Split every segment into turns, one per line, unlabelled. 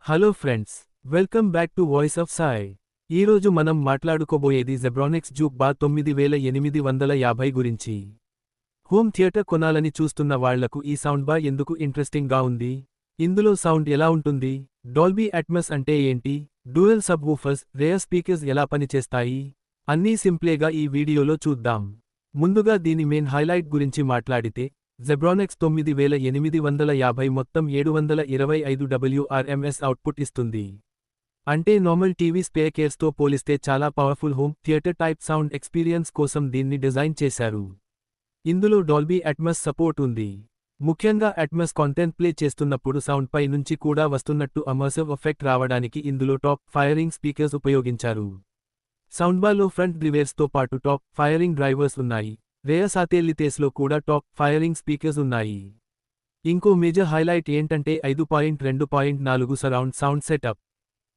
Hello friends, welcome back to voice of Sai. ఈరోజు మనం మాట్లాడుకోబోయేది Zebronics juke బా 9850 గురించి. హోమ్ థియేటర్ కొనాలని చూస్తున్న వాళ్లకు ఈ సౌండ్ బా ఎందుకు ఇంట్రెస్టింగ్ గా ఉంది? ఇందులో సౌండ్ ఎలా ఉంటుంది? డాల్బీ అట్మస్ అంటే ఏంటి? డ్యూయల్ సబ్వూఫర్స్, రేర్ స్పీకర్స్ ఎలా పనిచేస్తాయి? అన్నీ సింప్లేగా ఈ వీడియోలో చూద్దాం. ముందుగా దీని మెయిన్ హైలైట్ గురించి మాట్లాడితే, జెబ్రానిక్స్ 9850 మొత్తం 725 WRMS అవుట్పుట్ ఇస్తుంది. అంటే నార్మల్ టీవీ స్పీకర్స్తో పోలిస్తే చాలా powerful home theatre type sound experience కోసం దీన్ని డిజైన్ చేశారు. ఇందులో డాల్బీ అట్మస్ సపోర్ట్ ఉంది. ముఖ్యంగా అట్మస్ కాంటెంట్ ప్లే చేస్తున్నప్పుడు సౌండ్ పై నుంచి కూడా వస్తున్నట్టు అమర్సివ్ ఎఫెక్ట్ రావడానికి ఇందులో టాప్ ఫైరింగ్ స్పీకర్స్ ఉపయోగించారు. సౌండ్బార్లో ఫ్రంట్ రివేర్స్తో పాటు టాప్ ఫైరింగ్ డ్రైవర్స్ ఉన్నాయి. రేర్ సాటెలితేస్లో కూడా టాప్ ఫైరింగ్ స్పీకర్స్ ఉన్నాయి. ఇంకో మేజర్ హైలైట్ ఏంటంటే 5.2.4 సరౌండ్ సౌండ్ సెటప్.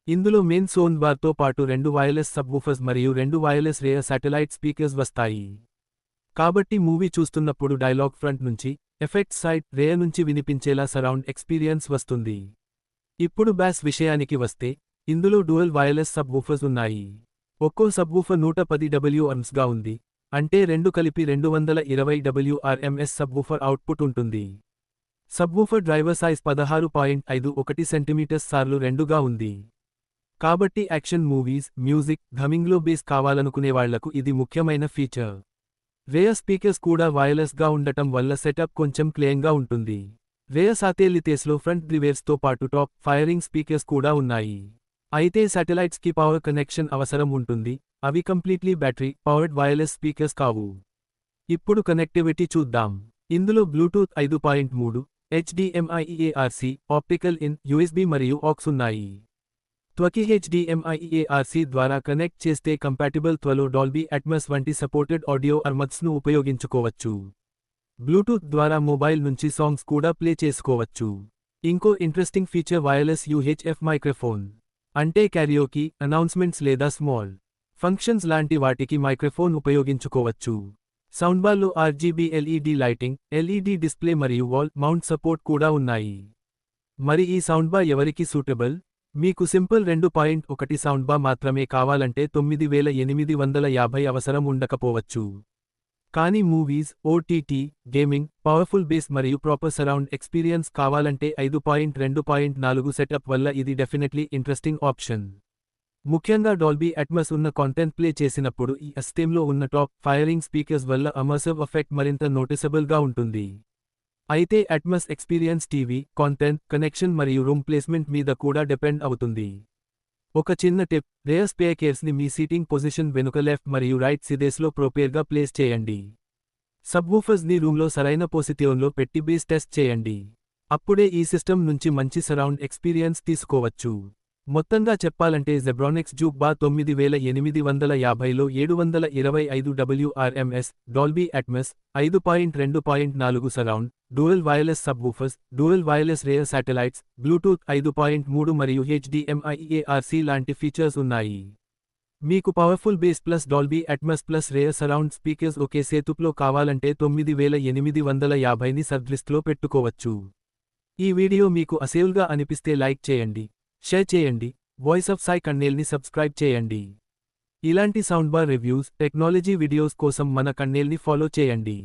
ఇందులో మెయిన్ సౌండ్ బార్తో పాటు 2 వైర్లెస్ సబ్వూఫర్స్ మరియు 2 వైర్లెస్ రేర్ శాటిలైట్ స్పీకర్స్ వస్తాయి. కాబట్టి మూవీ చూస్తున్నప్పుడు డైలాగ్ ఫ్రంట్ నుంచి, ఎఫెక్ట్స్ సైడ్ రేర్ నుంచి వినిపించేలా సరౌండ్ ఎక్స్పీరియన్స్ వస్తుంది. ఇప్పుడు బ్యాస్ విషయానికి వస్తే, ఇందులో డ్యూయల్ వైర్లెస్ సబ్వూఫర్స్ ఉన్నాయి. ఒక్కో సబ్వూఫర్ 110 WRMS గా ఉంది. అంటే రెండు కలిపి 220 WRMS సబ్వూఫర్ అవుట్పుట్ ఉంటుంది. సబ్వూఫర్ డ్రైవర్ సైజ్ 16.51 సెంటీమీటర్స్ సార్లు 2గా ఉంది. కాబట్టి యాక్షన్ మూవీస్, మ్యూజిక్, గమింగ్లో బేస్ కావాలనుకునేవాళ్లకు ఇది ముఖ్యమైన ఫీచర్. రేర్ స్పీకర్స్ కూడా వైర్లెస్గా ఉండటం వల్ల సెటప్ కొంచెం క్లీన్గా ఉంటుంది. రేర్ సాటెలితేస్లో ఫ్రంట్ రివేర్స్తో పాటు టాప్ ఫైరింగ్ స్పీకర్స్ కూడా ఉన్నాయి. అయితే శాటిలైట్స్కి పవర్ కనెక్షన్ అవసరం ఉంటుంది. అవి completely battery powered wireless speakers కావు. ఇప్పుడు కనెక్టివిటీ చూద్దాం. ఇందులో Bluetooth 5.3, HDMI EARC, optical in, USB మరియు AUX ఉన్నాయి. త్వకి HDMI EARC ద్వారా కనెక్ట్ చేస్తే కంపాటిబుల్ త్వలో డాల్బీ అట్మస్ వంటి సపోర్టెడ్ ఆడియో అర్మత్స్ను ఉపయోగించుకోవచ్చు. బ్లూటూత్ ద్వారా మొబైల్ నుంచి సాంగ్స్ కూడా ప్లే చేసుకోవచ్చు. ఇంకో interesting feature wireless UHF microphone. అంటే క్యారియోకీ, అనౌన్స్మెంట్స్ లేదా స్మాల్ ఫంక్షన్స్ లాంటి వాటికి మైక్రోఫోన్ ఉపయోగించుకోవచ్చు. సౌండ్బార్లో RGB LED lighting, LED display మరియు వాల్ మౌంట్ సపోర్ట్ కూడా ఉన్నాయి. మరి ఈ సౌండ్బార్ ఎవరికి సూటబుల్? మీకు సింపుల్ 2.1 సౌండ్బార్ మాత్రమే కావాలంటే 9850 అవసరం ఉండకపోవచ్చు. కానీ movies, OTT, gaming, powerful base మరియు ప్రాపర్ సరౌండ్ ఎక్స్పీరియన్స్ కావాలంటే 5.2.4 సెటప్ వల్ల ఇది డెఫినెట్లీ ఇంట్రెస్టింగ్ ఆప్షన్. ముఖ్యంగా డాల్బీ అట్మస్ ఉన్న కాంటెంట్ ప్లే చేసినప్పుడు ఈ సిస్టంలో ఉన్న టాప్ ఫైరింగ్ స్పీకర్స్ వల్ల అమర్సివ్ ఎఫెక్ట్ మరింత నోటిసబుల్గా ఉంటుంది. అయితే Atmos experience TV, content, connection మరియు రూమ్ ప్లేస్మెంట్ మీద కూడా డిపెండ్ అవుతుంది. ఒక చిన్న టిప్, రేర్ స్పీకర్స్ని మీ సీటింగ్ పొజిషన్ వెనుక లెఫ్ట్ మరియు రైట్ సిదేస్లో ప్రోపేర్గా ప్లేస్ చేయండి. సబ్వూఫర్స్ని రూమ్లో సరైన పొజిషన్లో పెట్టి బేస్ టెస్ట్ చేయండి. అప్పుడే ఈ సిస్టమ్ నుంచి మంచి సరౌండ్ ఎక్స్పీరియన్స్ తీసుకోవచ్చు. మొత్తంగా చెప్పాలంటే జెబ్రానిక్స్ జూక్ బా 9850లో 725 WRMS, Dolby Atmos, 5.2.4 surround, dual wireless subwoofers, dual wireless rear satellites, Bluetooth 5.3 మరియు HDMI EARC లాంటి ఫీచర్స్ ఉన్నాయి. మీకు powerful bass plus Dolby Atmos plus rear surround speakers ఒకే సెటప్లో కావాలంటే 9850ని సబ్లిస్ట్లో పెట్టుకోవచ్చు. ఈ వీడియో మీకు అసేల్గా అనిపిస్తే లైక్ చేయండి, షేర్ చేయండి, వాయిస్ ఆఫ్ సాయ్ ఛానల్ని సబ్స్క్రైబ్ చేయండి. ఇలాంటి సౌండ్బార్ రివ్యూస్, టెక్నాలజీ వీడియోస్ కోసం మన ఛానల్ని ఫాలో చేయండి.